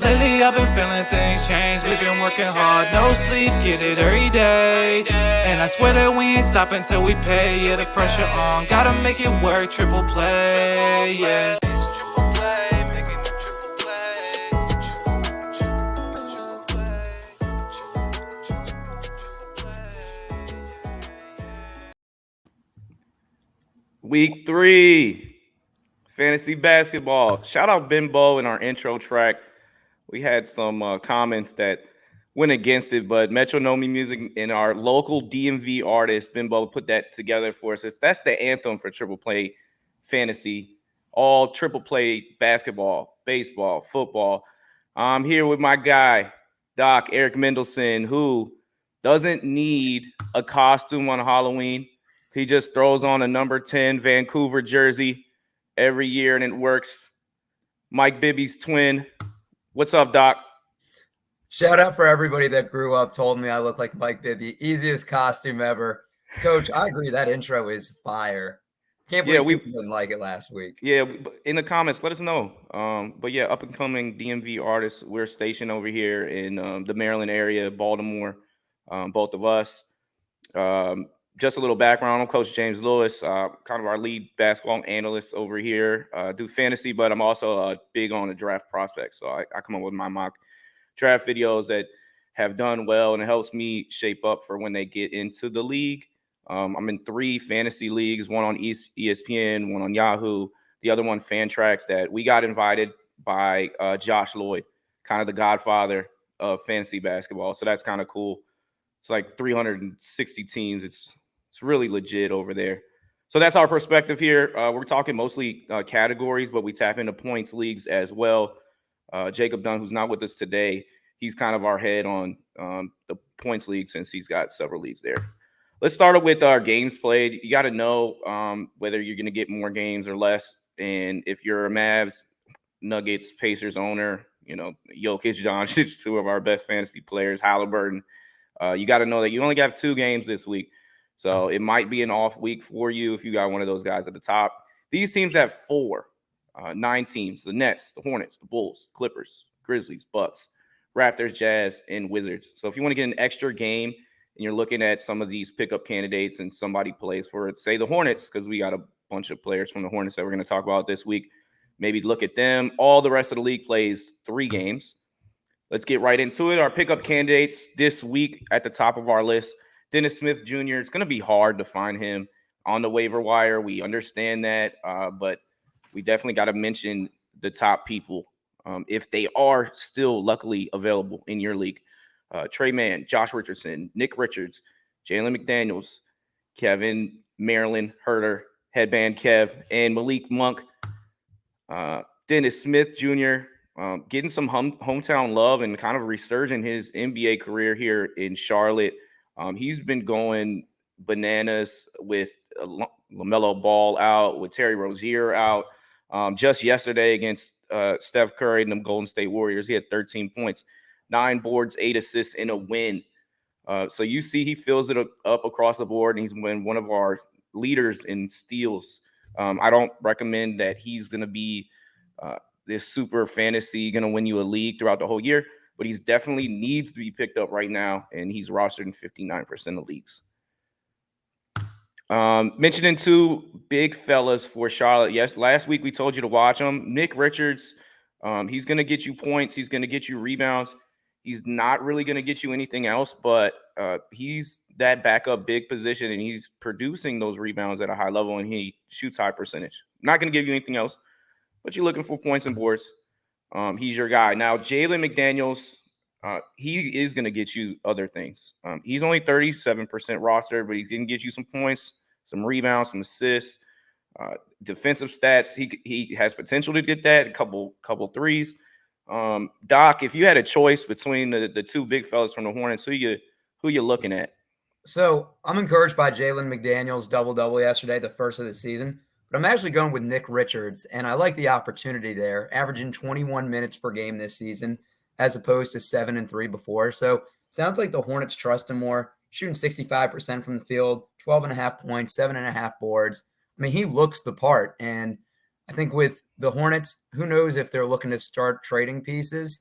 Lately I've been feeling things change. We've been working hard, no sleep, get it every day. And I swear that we ain't stopping till we pay. Yeah, the pressure on, gotta make it work. Triple play, yeah. Triple play, making the Week 3, fantasy basketball. Shout out Bimbo in our intro track. We had some comments that went against it, but Metronomy Music and our local DMV artist, Bimbo, put that together for us. That's the anthem for triple play fantasy, all triple play basketball, baseball, football. I'm here with my guy, Doc Eric Mendelson, who doesn't need a costume on Halloween. He just throws on a number 10 Vancouver jersey every year and it works. Mike Bibby's twin. What's up, Doc? Shout out for everybody that grew up, told me I look like Mike Bibby. Easiest costume ever. Coach, I agree. That intro is fire. Can't believe people didn't like it last week. Yeah, in the comments, let us know. But yeah, up and coming DMV artists. We're stationed over here in the Maryland area, Baltimore, both of us. Just a little background. I'm Coach James Lewis, kind of our lead basketball analyst over here. Do fantasy, but I'm also big on the draft prospects. So I come up with my mock draft videos that have done well, and it helps me shape up for when they get into the league. I'm in 3 fantasy leagues, one on ESPN, one on Yahoo, the other one Fantrax, that we got invited by Josh Lloyd, kind of the godfather of fantasy basketball. So that's kind of cool. It's like 360 teams. It's really legit over there. So that's our perspective here. We're talking mostly categories, but we tap into points leagues as well. Jacob Dunn, who's not with us today, he's kind of our head on the points league since he's got several leagues there. Let's start with our games played. You got to know whether you're going to get more games or less. And if you're a Mavs, Nuggets, Pacers owner, you know, Jokic, Doncic, 2 of our best fantasy players, Halliburton, you got to know that you only have 2 games this week. So it might be an off week for you if you got one of those guys at the top. These teams have 9 teams: the Nets, the Hornets, the Bulls, Clippers, Grizzlies, Bucks, Raptors, Jazz, and Wizards. So if you want to get an extra game and you're looking at some of these pickup candidates and somebody plays for, say, the Hornets, because we got a bunch of players from the Hornets that we're going to talk about this week, maybe look at them. All the rest of the league plays 3 games. Let's get right into it. Our pickup candidates this week at the top of our list: Dennis Smith Jr. It's going to be hard to find him on the waiver wire. We understand that, but we definitely got to mention the top people if they are still luckily available in your league. Tre Mann, Josh Richardson, Nick Richards, Jalen McDaniels, Kevin Maryland, Huerter, Headband Kev, and Malik Monk. Dennis Smith Jr. Getting some hometown love and kind of resurging his NBA career here in Charlotte. He's been going bananas with LaMelo Ball out, with Terry Rozier out. Just yesterday against Steph Curry and the Golden State Warriors, he had 13 points, 9 boards, 8 assists in a win. So you see he fills it up across the board, and he's been one of our leaders in steals. I don't recommend that he's going to be this super fantasy, going to win you a league throughout the whole year, but he's definitely needs to be picked up right now, and he's rostered in 59% of leagues. Mentioning 2 big fellas for Charlotte. Yes, last week we told you to watch them. Nick Richards, he's going to get you points. He's going to get you rebounds. He's not really going to get you anything else, but he's that backup big position, and he's producing those rebounds at a high level, and he shoots high percentage. Not going to give you anything else, but you're looking for points and boards. He's your guy. Now, Jalen McDaniels, he is going to get you other things. He's only 37% roster, but he can get you some points, some rebounds, some assists, defensive stats. He has potential to get that, a couple threes. Doc, if you had a choice between the 2 big fellas from the Hornets, who you looking at? So I'm encouraged by Jalen McDaniels' double-double yesterday, the first of the season. But I'm actually going with Nick Richards, and I like the opportunity there, averaging 21 minutes per game this season as opposed to 7 and 3 before. So sounds like the Hornets trust him more, shooting 65% from the field, 12.5 points, 7.5 boards. I mean, he looks the part, and I think with the Hornets, who knows if they're looking to start trading pieces.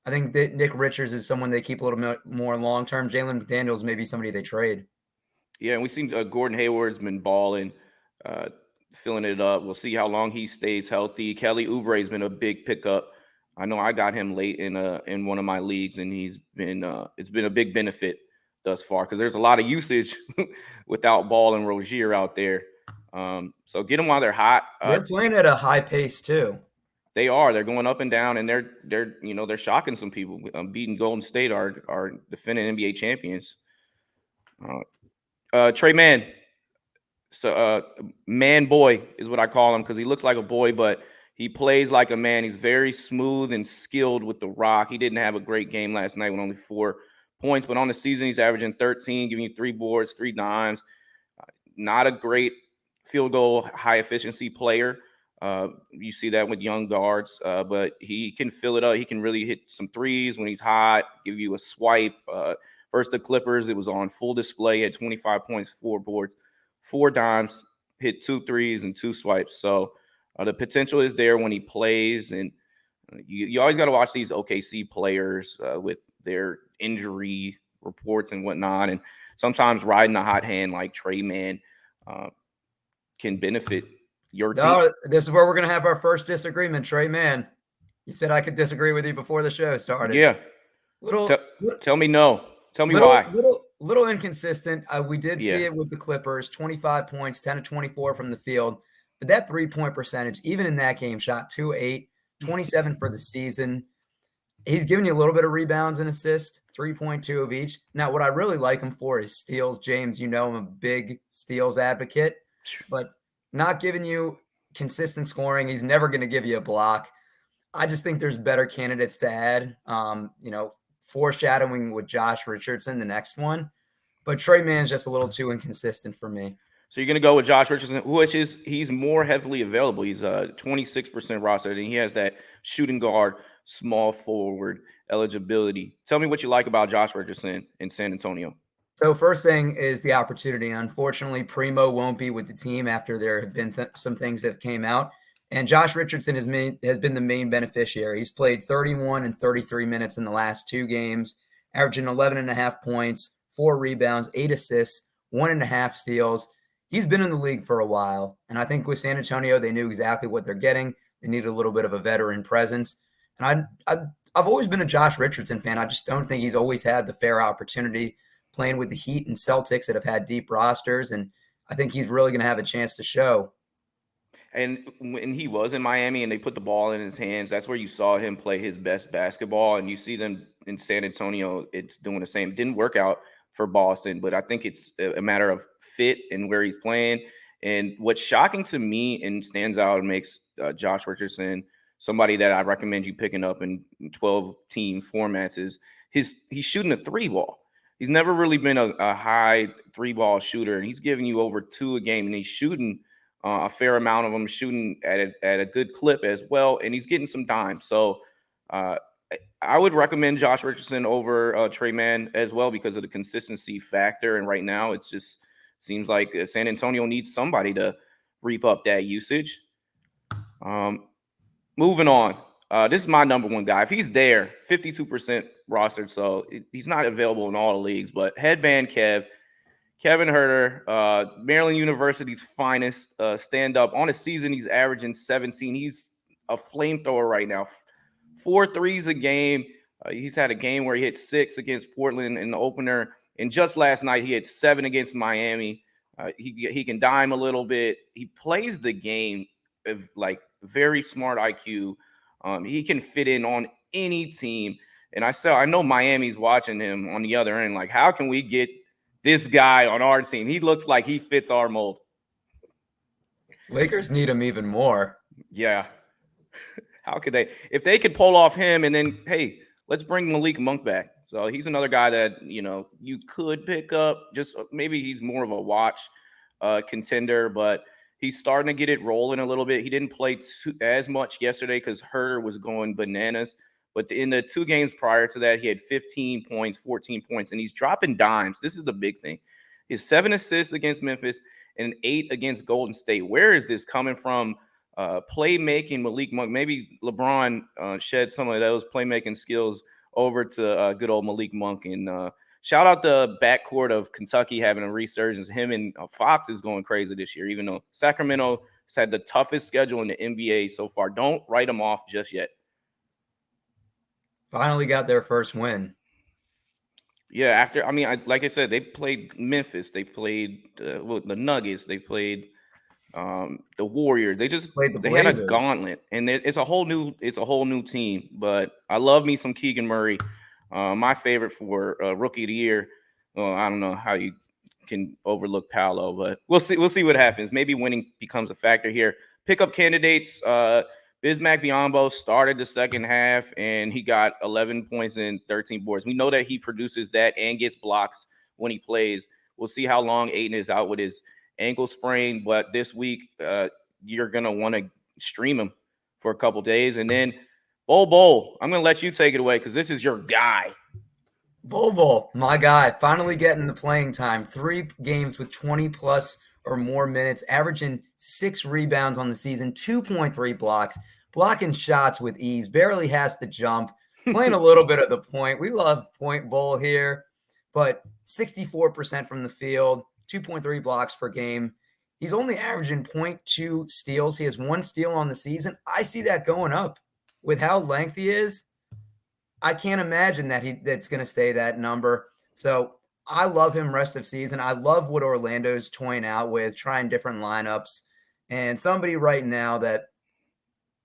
I think that Nick Richards is someone they keep a little bit more long-term. Jalen McDaniels may be somebody they trade. Yeah, and we've seen Gordon Hayward's been balling, uh, filling it up. We'll see how long he stays healthy. Kelly Oubre's been a big pickup. I know I got him late in one of my leagues, and he's been it's been a big benefit thus far because there's a lot of usage without Ball and Rozier out there. So get them while they're hot. They're playing at a high pace too. They are. They're going up and down, and they're shocking some people. Beating Golden State, are defending NBA champions. Tre Mann, so man boy is what I call him because he looks like a boy, but he plays like a man. He's very smooth and skilled with the rock. He didn't have a great game last night with only 4 points, but on the season he's averaging 13, giving you 3 boards, 3 dimes. Not a great field goal high efficiency player. You see that with young guards, but he can fill it up. He can really hit some threes when he's hot, give you a swipe. Versus the Clippers, it was on full display. He had 25 points, 4 boards, 4 dimes, hit 2 threes and 2 swipes. So the potential is there when he plays. And you always got to watch these OKC players with their injury reports and whatnot. And sometimes riding a hot hand like Tre Mann can benefit your team. No, this is where we're going to have our first disagreement. Tre Mann, you said I could disagree with you before the show started. Yeah. Tell me no. Tell me why. Little inconsistent. We did see it with the Clippers, 25 points, 10 of 24 from the field. But that 3-point percentage, even in that game, shot 2-8, 27 for the season. He's giving you a little bit of rebounds and assists, 3.2 of each. Now, what I really like him for is steals. James, you know I'm a big steals advocate, but not giving you consistent scoring. He's never going to give you a block. I just think there's better candidates to add. Foreshadowing with Josh Richardson, the next one. But Tre Mann is just a little too inconsistent for me. So you're going to go with Josh Richardson, he's more heavily available. He's 26% rostered, and he has that shooting guard, small forward eligibility. Tell me what you like about Josh Richardson in San Antonio. So first thing is the opportunity. Unfortunately, Primo won't be with the team after there have been some things that came out. And Josh Richardson has been the main beneficiary. He's played 31 and 33 minutes in the last 2 games, averaging 11.5 points, 4 rebounds, 8 assists, 1.5 steals. He's been in the league for a while. And I think with San Antonio, they knew exactly what they're getting. They needed a little bit of a veteran presence. And I've always been a Josh Richardson fan. I just don't think he's always had the fair opportunity playing with the Heat and Celtics that have had deep rosters. And I think he's really going to have a chance to show. And when he was in Miami and they put the ball in his hands, that's where you saw him play his best basketball. And you see them in San Antonio, it's doing the same. Didn't work out for Boston, but I think it's a matter of fit and where he's playing. And what's shocking to me and stands out and makes Josh Richardson somebody that I recommend you picking up in 12-team formats is he's shooting a 3-ball. He's never really been a high 3-ball shooter, and he's giving you over 2 a game, and he's shooting a fair amount of them, shooting at a good clip as well, and he's getting some dimes. So I would recommend Josh Richardson over Tre Mann as well because of the consistency factor. And right now, it just seems like San Antonio needs somebody to reap up that usage. Moving on. This is my number 1 guy. If he's there, 52% rostered, so he's not available in all the leagues, but Headband Kev. Kevin Huerter, Maryland University's finest stand-up. On a season, he's averaging 17. He's a flamethrower right now. 4 threes a game. He's had a game where he hit 6 against Portland in the opener. And just last night, he had 7 against Miami. He can dime a little bit. He plays the game of like very smart IQ. He can fit in on any team. And I know Miami's watching him on the other end. Like, how can we get this guy on our team? He looks like he fits our mold. Lakers need him even more. Yeah. How could they? If they could pull off him and then, hey, let's bring Malik Monk back. So he's another guy that, you could pick up. Just maybe he's more of a watch contender, but he's starting to get it rolling a little bit. He didn't play as much yesterday because Huerter was going bananas. But in the 2 games prior to that, he had 15 points, 14 points, and he's dropping dimes. This is the big thing. His 7 assists against Memphis and 8 against Golden State. Where is this coming from? Playmaking Malik Monk. Maybe LeBron shed some of those playmaking skills over to good old Malik Monk. And shout out the backcourt of Kentucky having a resurgence. Him and Fox is going crazy this year, even though Sacramento has had the toughest schedule in the NBA so far. Don't write them off just yet. Finally got their first win. Yeah, like I said, they played Memphis. They played the Nuggets. They played the Warriors. They had a gauntlet, and it's a whole new team. But I love me some Keegan Murray, my favorite for Rookie of the Year. Well, I don't know how you can overlook Paolo, but we'll see what happens. Maybe winning becomes a factor here. Pickup candidates. Bismack Biyombo started the second half, and he got 11 points and 13 boards. We know that he produces that and gets blocks when he plays. We'll see how long Ayton is out with his ankle sprain, but this week you're going to want to stream him for a couple days. And then Bol Bol, I'm going to let you take it away because this is your guy. Bol Bol, my guy, finally getting the playing time. 3 games with 20-plus or more minutes, averaging 6 rebounds on the season, 2.3 blocks, blocking shots with ease, barely has to jump, playing a little bit of the point. We love point Bol here, but 64% from the field, 2.3 blocks per game. He's only averaging 0.2 steals. He has 1 steal on the season. I see that going up. With how lengthy he is, I can't imagine that's going to stay that number. So I love him rest of season. I love what Orlando's toying out with, trying different lineups. And somebody right now that,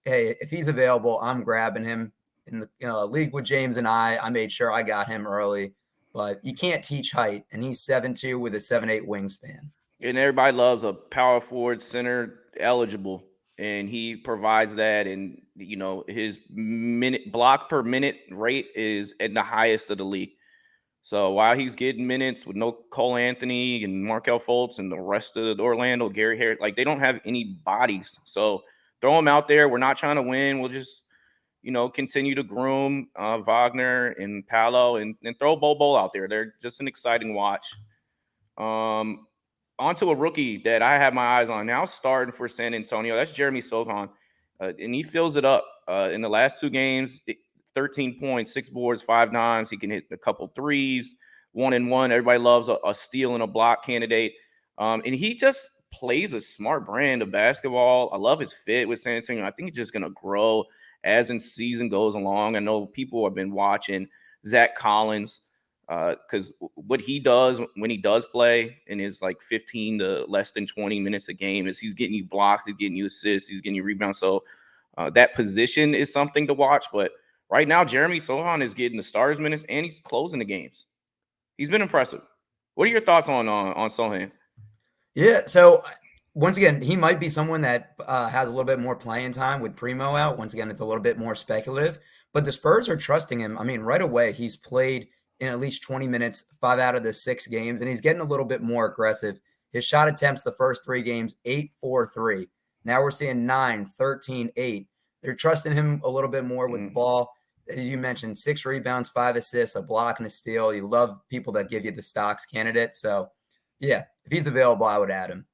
hey, if he's available, I'm grabbing him. In the league with James and I made sure I got him early. But you can't teach height, and he's 7'2" with a 7'8" wingspan. And everybody loves a power forward center eligible, and he provides that. And, his block per minute rate is at the highest of the league. So while he's getting minutes with no Cole Anthony and Markelle Fultz and the rest of Orlando, Gary Harris, like they don't have any bodies. So throw him out there. We're not trying to win. We'll just, continue to groom Wagner and Paolo and throw Bol Bol out there. They're just an exciting watch. Onto a rookie that I have my eyes on now starting for San Antonio. That's Jeremy Sochan. And he fills it up in the last 2 games. 13 points, 6 boards, 5 dimes. He can hit a couple threes, 1-and-1. Everybody loves a steal and a block candidate. And he just plays a smart brand of basketball. I love his fit with San Antonio. I think it's just going to grow as the season goes along. I know people have been watching Zach Collins because what he does when he does play in his 15 to less than 20 minutes a game is he's getting you blocks, he's getting you assists, he's getting you rebounds. So that position is something to watch. But right now, Jeremy Sochan is getting the starters minutes and he's closing the games. He's been impressive. What are your thoughts on Sochan? Yeah, so once again, he might be someone that has a little bit more playing time with Primo out. Once again, it's a little bit more speculative, but the Spurs are trusting him. I mean, right away, he's played in at least 20 minutes, 5 out of the 6 games, and he's getting a little bit more aggressive. His shot attempts the first 3 games, 8-4-3. Now we're seeing 9, 13, 8. They're trusting him a little bit more with the ball. As you mentioned, 6 rebounds, 5 assists, a block and a steal. You love people that give you the stocks candidate. So, yeah, if he's available, I would add him.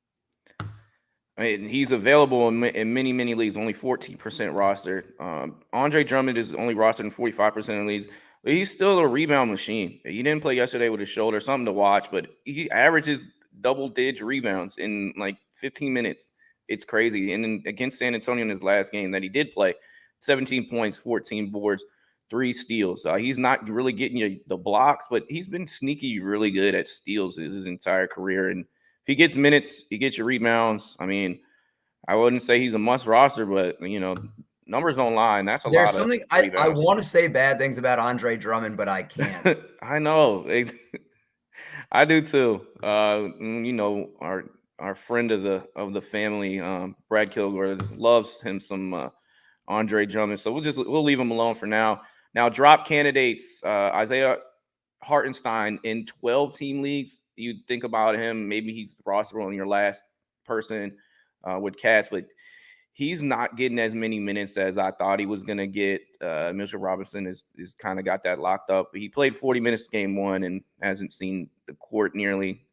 I mean, he's available in many, many leagues, only 14% rostered. Andre Drummond is only rostered in 45% of leagues. But he's still a rebound machine. He didn't play yesterday with his shoulder, something to watch, but he averages double-digit rebounds in 15 minutes. It's crazy. And then against San Antonio in his last game that he did play, 17 points, 14 boards, 3 steals. He's not really getting you the blocks, but he's been sneaky really good at steals his entire career. And if he gets minutes, he gets your rebounds. I mean, I wouldn't say he's a must roster, but, numbers don't lie, and that's a lot of There's something I want to say bad things about Andre Drummond, but I can't. I know. I do too. Our friend of the family, Brad Kilgore, loves him some Andre Drummond. So we'll leave him alone for now. Now, drop candidates, Isaiah Hartenstein in 12-team leagues. You think about him, maybe he's rosterable on your last person with Cats, but he's not getting as many minutes as I thought he was going to get. Mitchell Robinson is kind of got that locked up. He played 40 minutes game 1 and hasn't seen the court nearly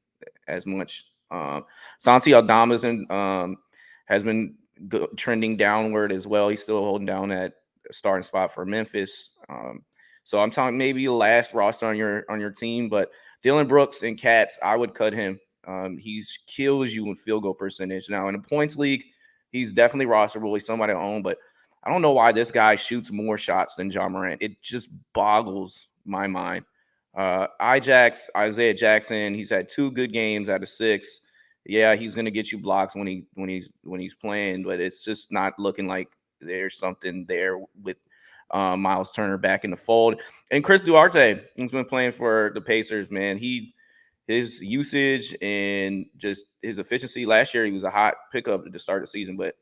as much. Santi Aldama has been trending downward as well. He's still holding down that starting spot for Memphis. So I'm talking maybe last roster on your team, but Dylan Brooks and Cats, I would cut him. He kills you in field goal percentage. Now in a points league, he's definitely rosterable. He's somebody to own, but I don't know why this guy shoots more shots than Ja Morant. It just boggles my mind. Isaiah Jackson, he's had 2 good games out of 6. Yeah, he's gonna get you blocks when he's playing, but it's just not looking like there's something there with Miles Turner back in the fold. And Chris Duarte, he's been playing for the Pacers, man. His usage and just his efficiency last year, he was a hot pickup at the start of the season, but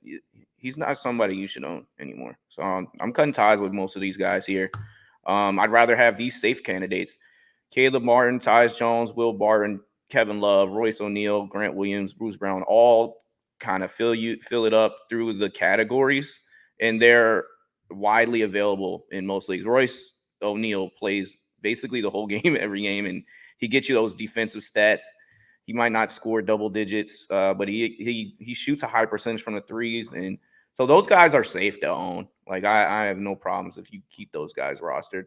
he's not somebody you should own anymore. So I'm cutting ties with most of these guys here. I'd rather have these safe candidates: Caleb Martin, Tyus Jones, Will Barton, Kevin Love, Royce O'Neal, Grant Williams, Bruce Brown, all kind of fill it up through the categories, and they're widely available in most leagues. Royce O'Neal plays basically the whole game every game, and he gets you those defensive stats. He might not score double digits, but he shoots a high percentage from the threes, and so those guys are safe to own. Like I have no problems if you keep those guys rostered.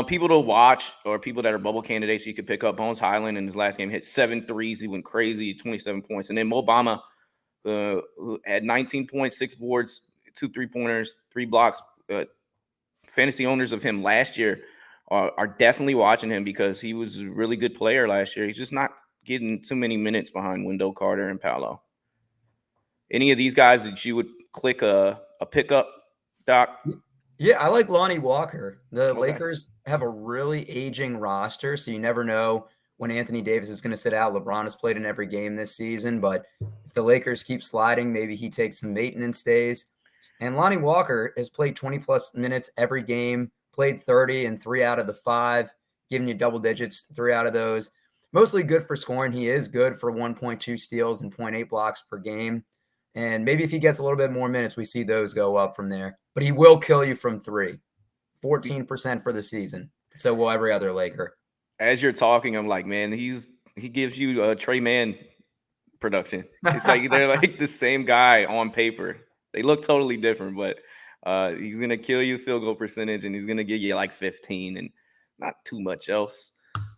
People to watch, or people that are bubble candidates you could pick up. Bones Hyland in his last game hit 7 threes. He went crazy, 27 points. And then Mo Bamba, who had 19 points, 6 boards, 2 3-pointers, 3 blocks. Fantasy owners of him last year are definitely watching him because he was a really good player last year. He's just not getting too many minutes behind Wendell Carter and Paolo. Any of these guys that you would click a pickup, Doc? Yeah, I like Lonnie Walker. The Lakers have a really aging roster, so you never know when Anthony Davis is going to sit out. LeBron has played in every game this season, but if the Lakers keep sliding, maybe he takes some maintenance days. And Lonnie Walker has played 20-plus minutes every game, played 30 in 3 out of the 5, giving you double digits, 3 out of those. Mostly good for scoring. He is good for 1.2 steals and 0.8 blocks per game. And maybe if he gets a little bit more minutes, we see those go up from there. But he will kill you from 3, 14% for the season. So will every other Laker. As you're talking, I'm like, man, he gives you a Tre Mann production. It's like they're like the same guy on paper. They look totally different, but he's going to kill you field goal percentage, and he's going to give you like 15 and not too much else.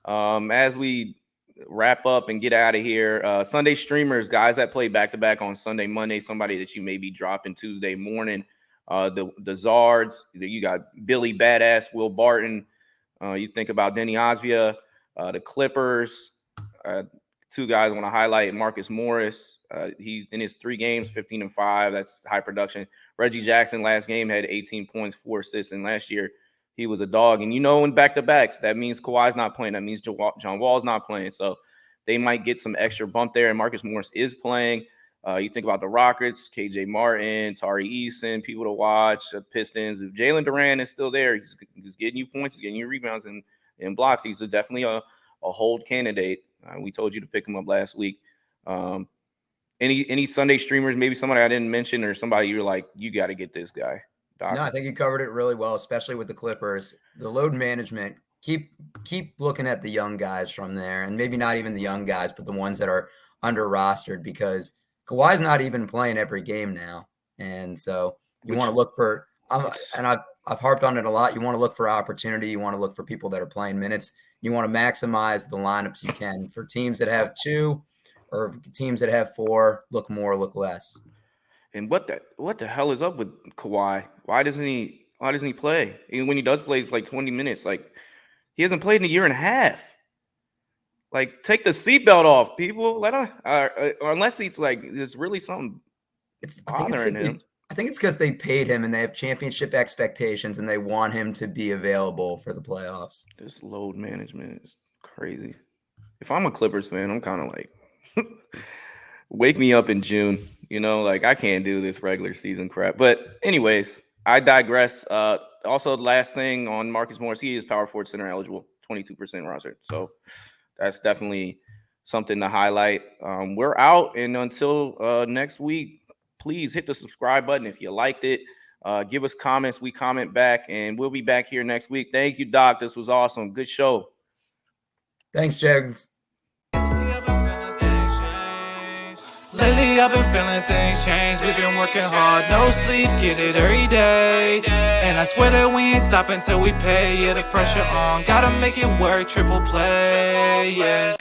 As we wrap up and get out of here, Sunday streamers, guys that play back-to-back on Sunday, Monday, somebody that you may be dropping Tuesday morning. The Zards, you got Billy Badass, Will Barton. You think about Denny Osvia, the Clippers. 2 guys I want to highlight: Marcus Morris. He in his 3 games, 15 and 5. That's high production. Reggie Jackson last game had 18 points, 4 assists, and last year he was a dog. And in back-to-backs, that means Kawhi's not playing. That means John Wall's not playing. So they might get some extra bump there. And Marcus Morris is playing. You think about the Rockets, KJ Martin, Tari Eason, people to watch, the Pistons. If Jalen Duran is still there, he's getting you points, he's getting you rebounds and blocks. He's definitely a hold candidate. We told you to pick him up last week. Any Sunday streamers, maybe somebody I didn't mention or somebody you're like, you got to get this guy, Doc? No, I think you covered it really well, especially with the Clippers. The load management, keep looking at the young guys from there, and maybe not even the young guys, but the ones that are under rostered, because Kawhi's not even playing every game now. And so you want to look for, and I've harped on it a lot, you want to look for opportunity. You want to look for people that are playing minutes. You want to maximize the lineups you can. For teams that have 2 or teams that have 4, look more, look less. And what the hell is up with Kawhi? Why doesn't he play? Even when he does play, like 20 minutes. Like, he hasn't played in a year and a half. Like, take the seatbelt off, people. Let him, or unless it's like it's really something bothering him. I think it's because they paid him and they have championship expectations and they want him to be available for the playoffs. This load management is crazy. If I'm a Clippers fan, I'm kind of like, wake me up in June. Like, I can't do this regular season crap. But anyways, I digress. Also, the last thing on Marcus Morris, he is power forward center eligible, 22% roster. So that's definitely something to highlight. We're out, and until next week, please hit the subscribe button if you liked it. Give us comments. We comment back, and we'll be back here next week. Thank you, Doc. This was awesome. Good show. Thanks, Jags. Lately I've been feeling things change. We've been working hard, no sleep, get it every day. And I swear that we ain't stopping till we pay. Yeah, the pressure on, gotta make it work, triple play, yeah.